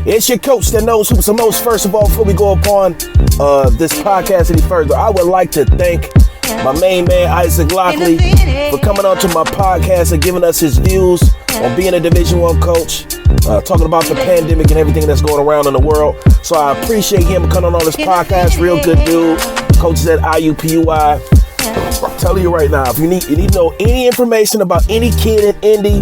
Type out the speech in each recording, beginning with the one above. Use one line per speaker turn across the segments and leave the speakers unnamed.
It's your coach that knows who's the most. First of all, before we go upon this podcast any further, I would like to thank my main man, Isaac Lockley, for coming on to my podcast and giving us his views on being a Division I coach, talking about the pandemic and everything that's going around in the world. So I appreciate him coming on this podcast. Real good dude. Coaches at IUPUI. I'm telling you right now, if you need to know any information about any kid in Indy,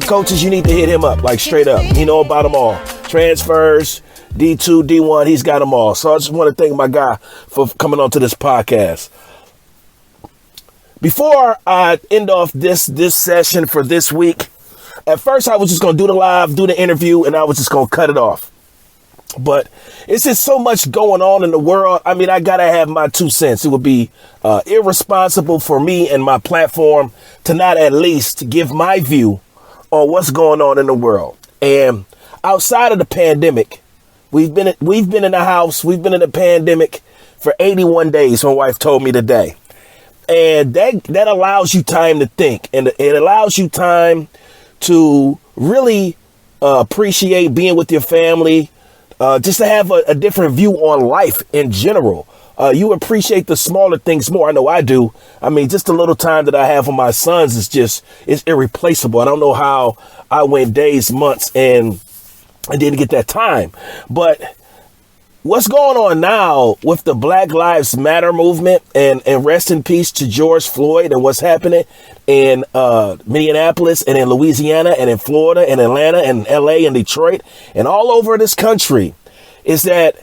coaches, you need to hit him up, like straight up. You know about them all. Transfers, D2, D1, he's got them all. So I just want to thank my guy for coming on to this podcast. Before I end off this session for this week, at first I was just going to do the live, do the interview, and I was just going to cut it off. But it's just so much going on in the world. I mean, I got to have my 2 cents. It would be irresponsible for me and my platform to not at least give my view on what's going on in the world. And outside of the pandemic, we've been in the house. We've been in the pandemic for 81 days, my wife told me today. And that allows you time to think, and it allows you time to really appreciate being with your family, just to have a different view on life in general. You appreciate the smaller things more. I know I do. I mean, just the little time that I have with my sons is irreplaceable. I don't know how I went days, months, and I didn't get that time. But what's going on now with the Black Lives Matter movement, and rest in peace to George Floyd, and what's happening in Minneapolis and in Louisiana and in Florida and Atlanta and LA and Detroit and all over this country, is that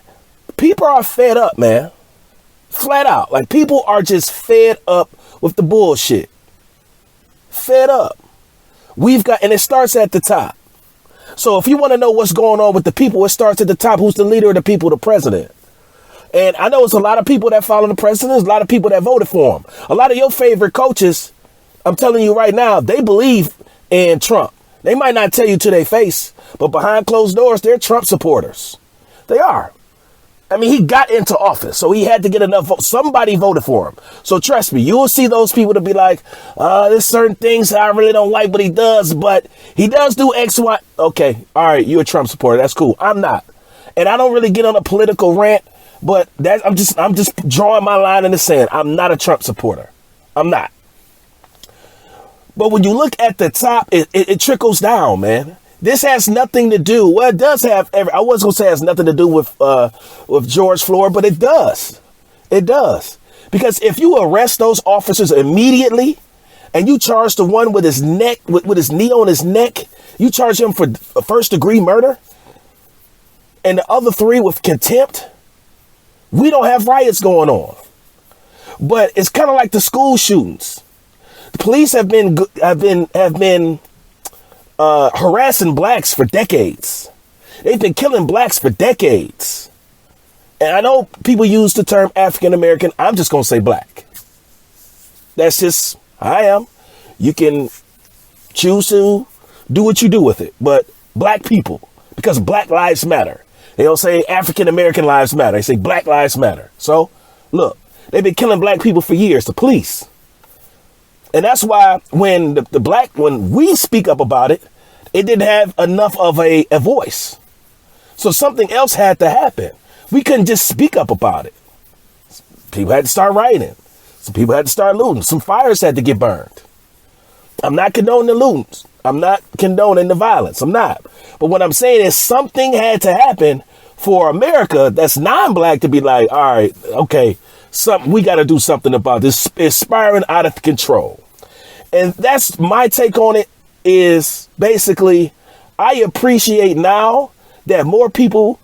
people are fed up, man. Flat out. Like, people are just fed up with the bullshit. Fed up. And it starts at the top. So if you want to know what's going on with the people, it starts at the top. Who's the leader of the people? The president. And I know it's a lot of people that follow the president. There's a lot of people that voted for him. A lot of your favorite coaches, I'm telling you right now, they believe in Trump. They might not tell you to their face, but behind closed doors, they're Trump supporters. They are. I mean, he got into office, so he had to get enough votes. Somebody voted for him. So trust me, you will see those people to be like, there's certain things I really don't like what he does, but he does do X, Y. Okay, all right, you're a Trump supporter. That's cool. I'm not. And I don't really get on a political rant, but I'm just drawing my line in the sand. I'm not a Trump supporter. I'm not. But when you look at the top, it trickles down, man. This has nothing to do. Well, it does have. I was gonna say it has nothing to do with George Floyd, but it does. It does, because if you arrest those officers immediately, and you charge the one with his neck, with his knee on his neck, you charge him for first-degree murder, and the other 3 with contempt. We don't have riots going on, but it's kind of like the school shootings. The police have been harassing blacks for decades. They've been killing blacks for decades. And I know people use the term African American. I'm just going to say black. That's just how I am. You can choose to do what you do with it. But black people, because Black Lives Matter. They don't say African American lives matter. They say Black Lives Matter. So, look, they've been killing black people for years, the police. And that's why when when we speak up about it, it didn't have enough of a voice. So something else had to happen. We couldn't just speak up about it. People had to start rioting. Some people had to start looting. Some fires had to get burned. I'm not condoning the looting. I'm not condoning the violence. I'm not. But what I'm saying is something had to happen for America that's non-black to be like, all right, okay, we got to do something about this. It's spiraling out of control. And that's my take on it, is basically, I appreciate now that more people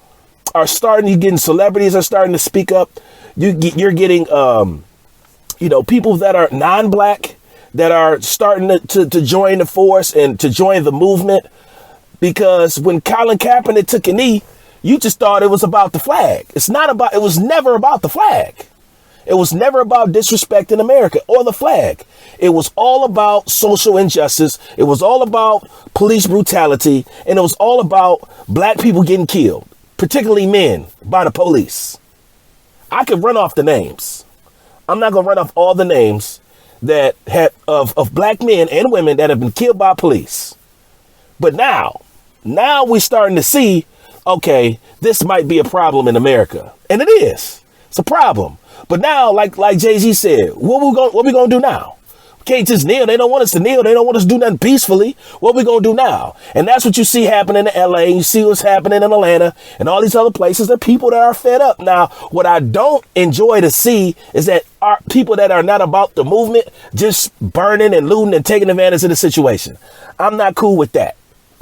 are celebrities are starting to speak up. You're getting, people that are non-black that are starting to join the force and to join the movement. Because when Colin Kaepernick took a knee, you just thought it was about the flag. It was never about the flag. It was never about disrespecting America or the flag. It was all about social injustice. It was all about police brutality. And it was all about black people getting killed, particularly men, by the police. I could run off the names. I'm not going to run off all the names that of black men and women that have been killed by police. But now we're starting to see okay, this might be a problem in America. And it is. It's a problem. But now, like Jay-Z said, what we gonna do now? We can't just kneel. They don't want us to kneel. They don't want us to do nothing peacefully. What we gonna do now? And that's what you see happening in LA. You see what's happening in Atlanta and all these other places. The people that are fed up. Now, what I don't enjoy to see is that our people that are not about the movement just burning and looting and taking advantage of the situation. I'm not cool with that.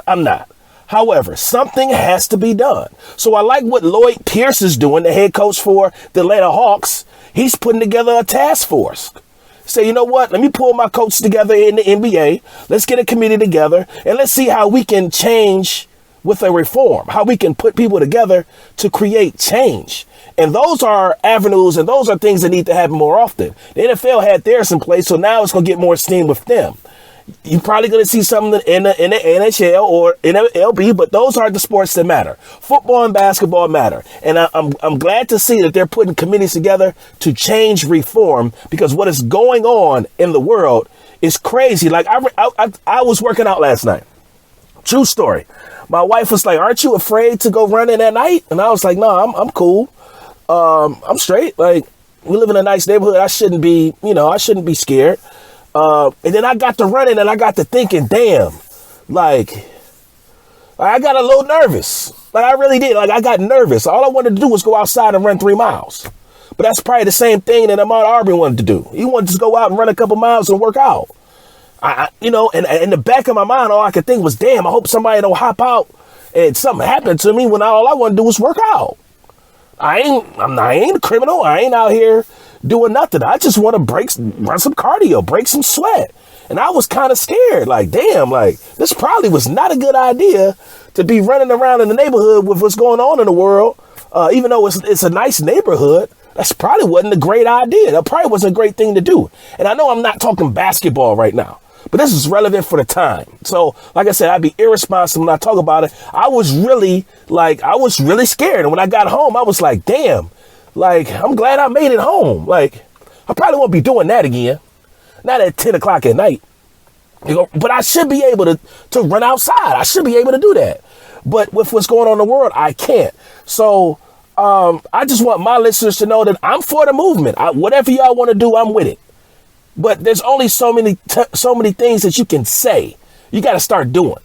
I'm not. However, something has to be done. So I like what Lloyd Pierce is doing, the head coach for the Atlanta Hawks. He's putting together a task force. Say, you know what? Let me pull my coach together in the NBA. Let's get a committee together and let's see how we can change with a reform, how we can put people together to create change. And those are avenues and those are things that need to happen more often. The NFL had theirs in place, so now it's going to get more steam with them. You're probably going to see something in the NHL or in the LB, but those aren't the sports that matter. Football and basketball matter. And I'm glad to see that they're putting committees together to change reform, because what is going on in the world is crazy. Like I was working out last night. True story. My wife was like, aren't you afraid to go running at night? And I was like, no, I'm cool. I'm straight. Like, we live in a nice neighborhood. I shouldn't be scared. And then I got to running and I got to thinking, damn, like, I got a little nervous. Like, I really did. Like, I got nervous. All I wanted to do was go outside and run 3 miles. But that's probably the same thing that Ahmaud Arbery wanted to do. He wanted to just go out and run a couple miles and work out. And in the back of my mind, all I could think was, damn, I hope somebody don't hop out and something happened to me when all I want to do was work out. I ain't a criminal. I ain't out here doing nothing. I just want to run some cardio, break some sweat. And I was kind of scared. Like, damn, like, this probably was not a good idea to be running around in the neighborhood with what's going on in the world. Even though it's a nice neighborhood, that's probably wasn't a great idea. That probably wasn't a great thing to do. And I know I'm not talking basketball right now, but this is relevant for the time. So, like I said, I'd be irresponsible when I talk about it. I was really scared. And when I got home, I was like, damn, like, I'm glad I made it home. Like, I probably won't be doing that again. Not at 10 o'clock at night. But I should be able to run outside. I should be able to do that. But with what's going on in the world, I can't. So I just want my listeners to know that I'm for the movement. Whatever y'all want to do, I'm with it. But there's only so many things that you can say. You got to start doing.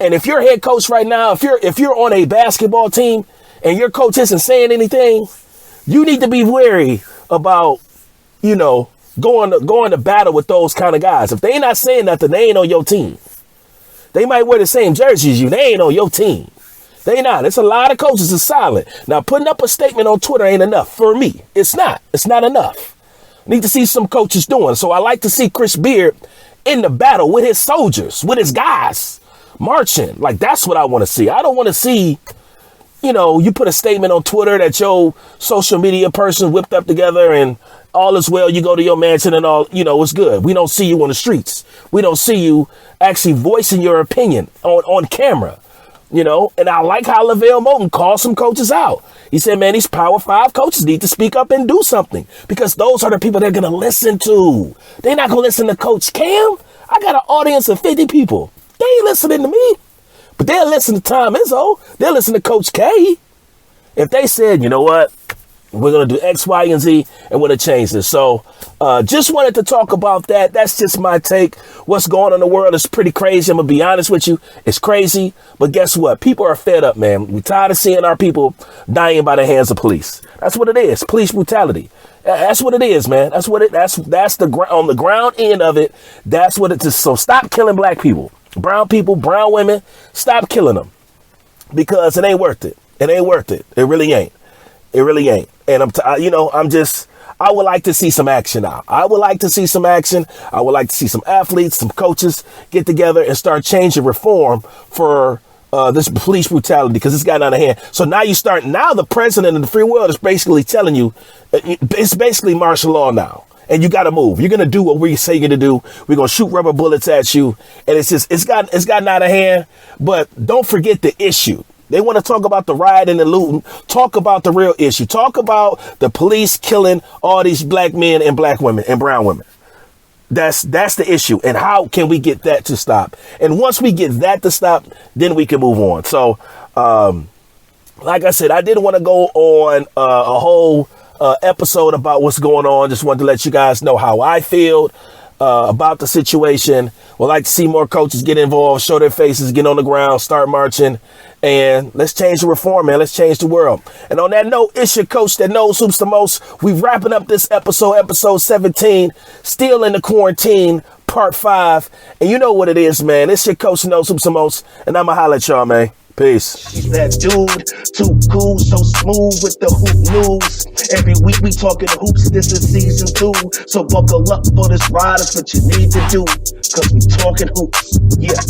And if you're a head coach right now, if you're on a basketball team and your coach isn't saying anything, you need to be wary about, going to battle with those kind of guys. If they ain't not saying nothing, they ain't on your team. They might wear the same jersey as you. They ain't on your team. They not. It's a lot of coaches that's silent. Now, putting up a statement on Twitter ain't enough for me. It's not. It's not enough. Need to see some coaches doing. So I like to see Chris Beard in the battle with his soldiers, with his guys marching. Like, that's what I want to see. I don't want to see, you put a statement on Twitter that your social media person whipped up together and all is well. You go to your mansion and all, it's good. We don't see you on the streets. We don't see you actually voicing your opinion on camera, and I like how LaVelle Moulton called some coaches out. He said, man, these Power 5 coaches need to speak up and do something, because those are the people they're going to listen to. They're not going to listen to Coach Cam. I got an audience of 50 people. They ain't listening to me, but they'll listen to Tom Izzo. They'll listen to Coach K. If they said, you know what, we're going to do X, Y, and Z, and we're going to change this. So just wanted to talk about that. That's just my take. What's going on in the world is pretty crazy. I'm going to be honest with you. It's crazy. But guess what? People are fed up, man. We're tired of seeing our people dying by the hands of police. That's what it is. Police brutality. That's what it is, man. That's the on the ground end of it. That's what it is. So stop killing black people, brown women. Stop killing them, because it ain't worth it. It ain't worth it. It really ain't. It really ain't. And I would like to see some action now. I would like to see some action. I would like to see some athletes, some coaches get together and start changing reform for this police brutality, because it's gotten out of hand. So now now the president of the free world is basically telling you, it's basically martial law now. And you got to move. You're going to do what we say you're going to do. We're going to shoot rubber bullets at you. And it's gotten out of hand. But don't forget the issue. They want to talk about the riot and the looting. Talk about the real issue. Talk about the police killing all these black men and black women and brown women. That's the issue. And how can we get that to stop? And once we get that to stop, then we can move on. So like I said, I didn't want to go on a whole episode about what's going on. Just wanted to let you guys know how I feel about the situation. Would like to see more coaches get involved, show their faces, get on the ground, start marching, and let's change the reform, man. Let's change the world. And on that note, it's your coach that knows hoops the most. We wrapping up this episode 17, still in the quarantine, part 5. And you know what it is, man. It's your coach that knows hoops the most, and I'ma holla at y'all, man. Peace.
She's that dude, too cool, so smooth with the hoop news. Every week we talking hoops, this is season 2. So buckle up for this ride, it's what you need to do. Cause we talking hoops, yeah.